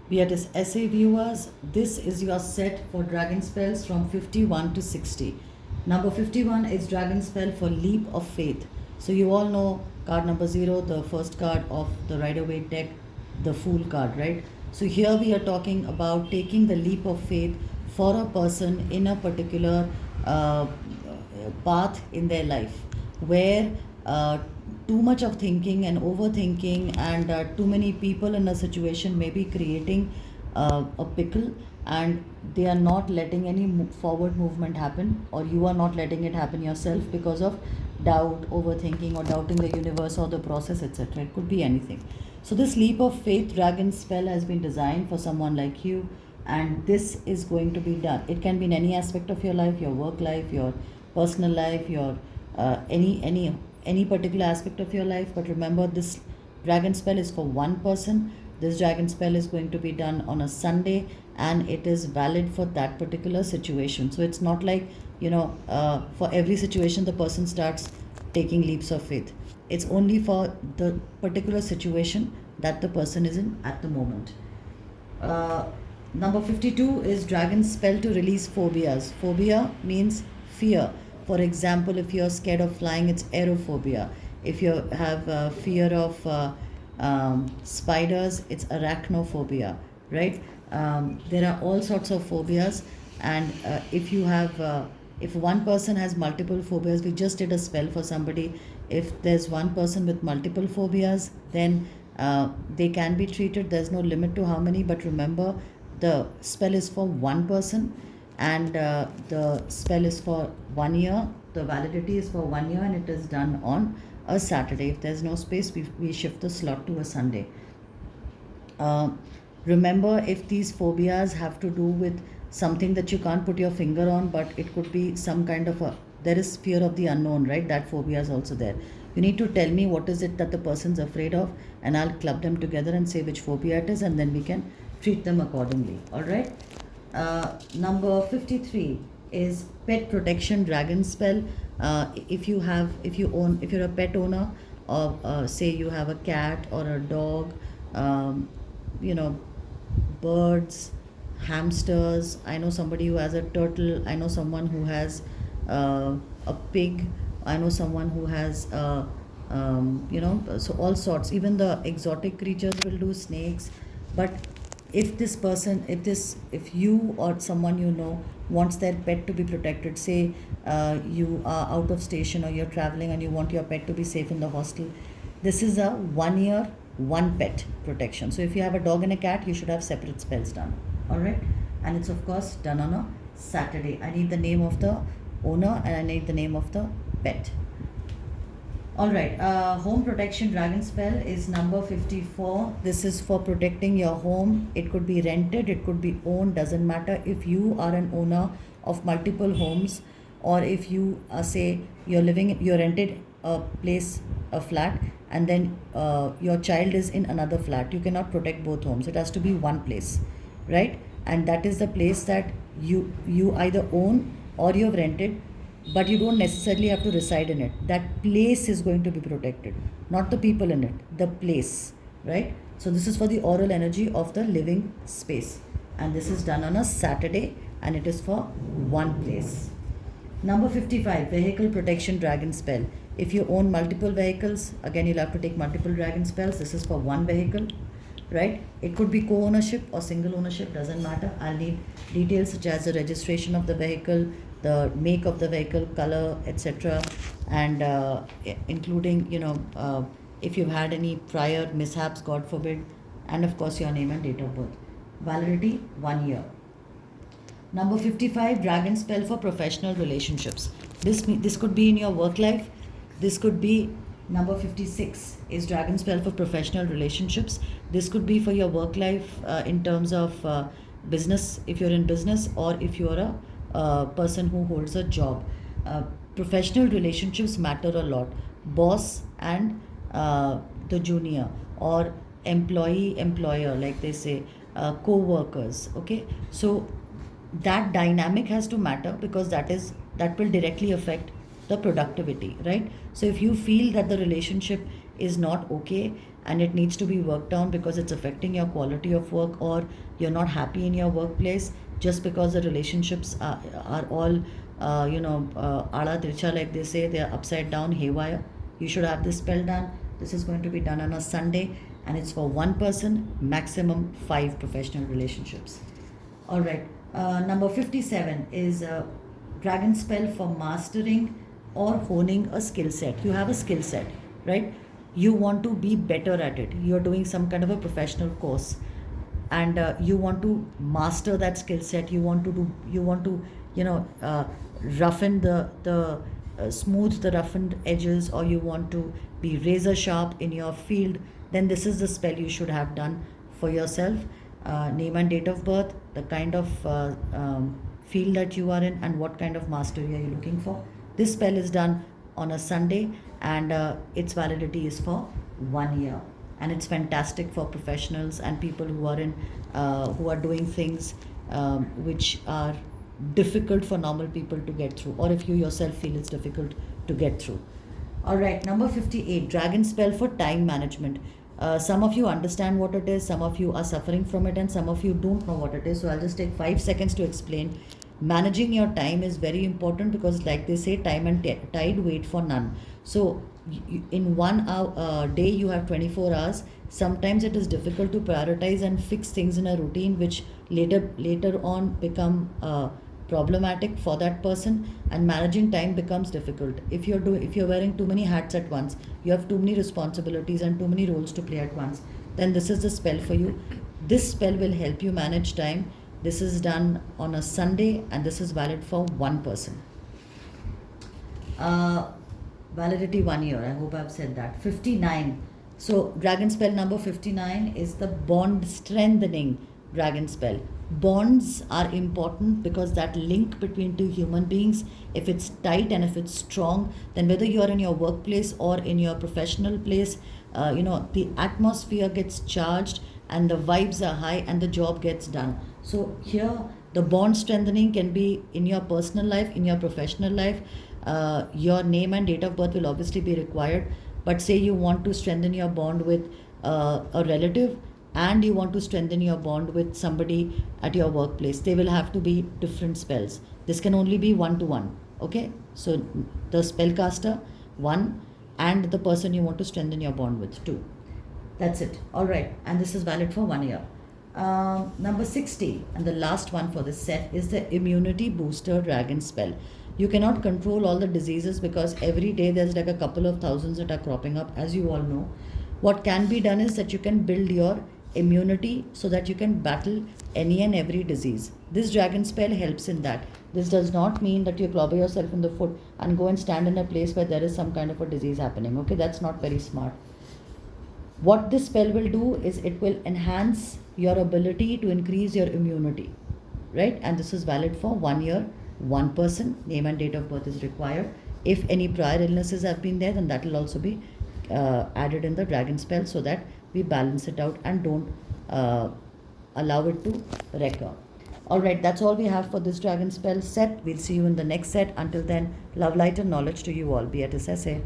Beatus SA viewers, this is your set for dragon spells from 51 to 60. Number 51 is dragon spell for leap of faith. So you all know card number 0, the first card of the Rider-Waite deck, the Fool card, right? So here we are talking about taking the leap of faith for a person in a particular path in their life where too much of thinking and overthinking and too many people in a situation may be creating a pickle, and they are not letting any forward movement happen, or you are not letting it happen yourself because of doubt, overthinking, or doubting the universe or the process, etc. It could be anything. So this leap of faith dragon spell has been designed for someone like you, and this is going to be done. It can be in any aspect of your life, your work life, your personal life, your any particular aspect of your life. But remember, this dragon spell is for one person. This dragon spell is going to be done on a Sunday, and it is valid for that particular situation. So it's not like, for every situation the person starts taking leaps of faith. It's only for the particular situation that the person is in at the moment. Number 52 is dragon spell to release phobias. Phobia means fear. For example, if you're scared of flying, it's aerophobia. If you have fear of spiders, it's arachnophobia, right? There are all sorts of phobias, and if one person has multiple phobias, we just did a spell for somebody. If there's one person with multiple phobias, then they can be treated. There's no limit to how many, but remember, the spell is for one person, and the spell is for 1 year. The validity is for 1 year, and it is done on a Saturday. If there's no space, we shift the slot to a Sunday. Remember, if these phobias have to do with something that you can't put your finger on, but it could be some kind of there is fear of the unknown, right? That phobia is also there. You need to tell me what is it that the person's afraid of, and I'll club them together and say which phobia it is, and then we can treat them accordingly. All right. Number 53 is pet protection dragon spell. If you're a pet owner, or say you have a cat or a dog, you know, birds, hamsters. I know somebody who has a turtle. I know someone who has a pig. I know someone who has so all sorts. Even the exotic creatures will do, snakes. But if you or someone you know wants their pet to be protected, say you are out of station or you're traveling and you want your pet to be safe in the hostel, this is a 1 year, one pet protection. So if you have a dog and a cat, you should have separate spells done. All right. And it's of course done on a Saturday. I need the name of the owner and I need the name of the pet. All right, home protection dragon spell is number 54. This is for protecting your home. It could be rented, it could be owned, doesn't matter. If you are an owner of multiple homes, or if you say you're rented a place, a flat, and then your child is in another flat, you cannot protect both homes. It has to be one place, right? And that is the place that you either own or you've rented, but you don't necessarily have to reside in it. That place is going to be protected, not the people in it, the place, right? So this is for the oral energy of the living space, and this is done on a Saturday, and it is for one place. Number 55, vehicle protection dragon spell. If you own multiple vehicles, again you'll have to take multiple dragon spells. This is for one vehicle, right? It could be co-ownership or single ownership, doesn't matter. I'll need details such as the registration of the vehicle, the make of the vehicle, color, etc., and including if you've had any prior mishaps, God forbid, and of course your name and date of birth. Validity 1 year. Number 55, dragon spell for professional relationships. This could be in your work life. This could be number 56 is dragon spell for professional relationships. This could be for your work life in terms of business, if you're in business, or if you're a person who holds a job. Professional relationships matter a lot. Boss and the junior, or employee employer, like they say, co-workers. Okay, so that dynamic has to matter, because that will directly affect the productivity, right? So if you feel that the relationship is not okay, and it needs to be worked on because it's affecting your quality of work, or you're not happy in your workplace just because the relationships are all ala dircha, like they say, they're upside down, haywire. You should have this spell done. This is going to be done on a Sunday, and it's for one person, maximum 5 professional relationships. All right. Number 57 is a dragon spell for mastering or honing a skill set. You have a skill set, right? You want to be better at it. You're doing some kind of a professional course, and you want to master that skill set. You want to, roughen the smooth the roughened edges, or you want to be razor sharp in your field. Then this is the spell you should have done for yourself. Name and date of birth, the kind of field that you are in, and what kind of mastery are you looking for. This spell is done on a Sunday, and its validity is for 1 year, and it's fantastic for professionals and people who are doing things which are difficult for normal people to get through, or if you yourself feel it's difficult to get through. All right, number 58, dragon spell for time management. Some of you understand what it is, some of you are suffering from it, and some of you don't know what it is. So I'll just take 5 seconds to explain. Managing your time is very important because, like they say, time and tide wait for none. So in 1 hour day you have 24 hours. Sometimes it is difficult to prioritize and fix things in a routine which later on become problematic for that person, and managing time becomes difficult. If you're wearing too many hats at once, you have too many responsibilities and too many roles to play at once, then this is the spell for you. This spell will help you manage time. This is done on a Sunday, and this is valid for one person. Validity 1 year. I hope I've said that. 59. So dragon spell number 59 is the bond strengthening dragon spell. Bonds are important because that link between two human beings, if it's tight and if it's strong, then whether you are in your workplace or in your professional place, the atmosphere gets charged and the vibes are high and the job gets done. So here the bond strengthening can be in your personal life, in your professional life. Your name and date of birth will obviously be required, but say you want to strengthen your bond with a relative, and you want to strengthen your bond with somebody at your workplace, they will have to be different spells. This can only be 1-to-1. Okay, so the spellcaster 1 and the person you want to strengthen your bond with 2. That's it. All right, and this is valid for 1 year. Number 60, and the last one for this set, is the immunity booster dragon spell. You cannot control all the diseases because every day there's like a couple of thousands that are cropping up, as you all know. What can be done is that you can build your immunity so that you can battle any and every disease. This dragon spell helps in that. This does not mean that you clobber yourself in the foot and go and stand in a place where there is some kind of a disease happening. Okay, that's not very smart. What this spell will do is it will enhance your ability to increase your immunity, right? And this is valid for 1 year, one person. Name and date of birth is required. If any prior illnesses have been there, then that will also be added in the dragon spell so that we balance it out and don't allow it to recur. All right, that's all we have for this dragon spell set. We'll see you in the next set. Until then, love, light and knowledge to you all. Be at SSA.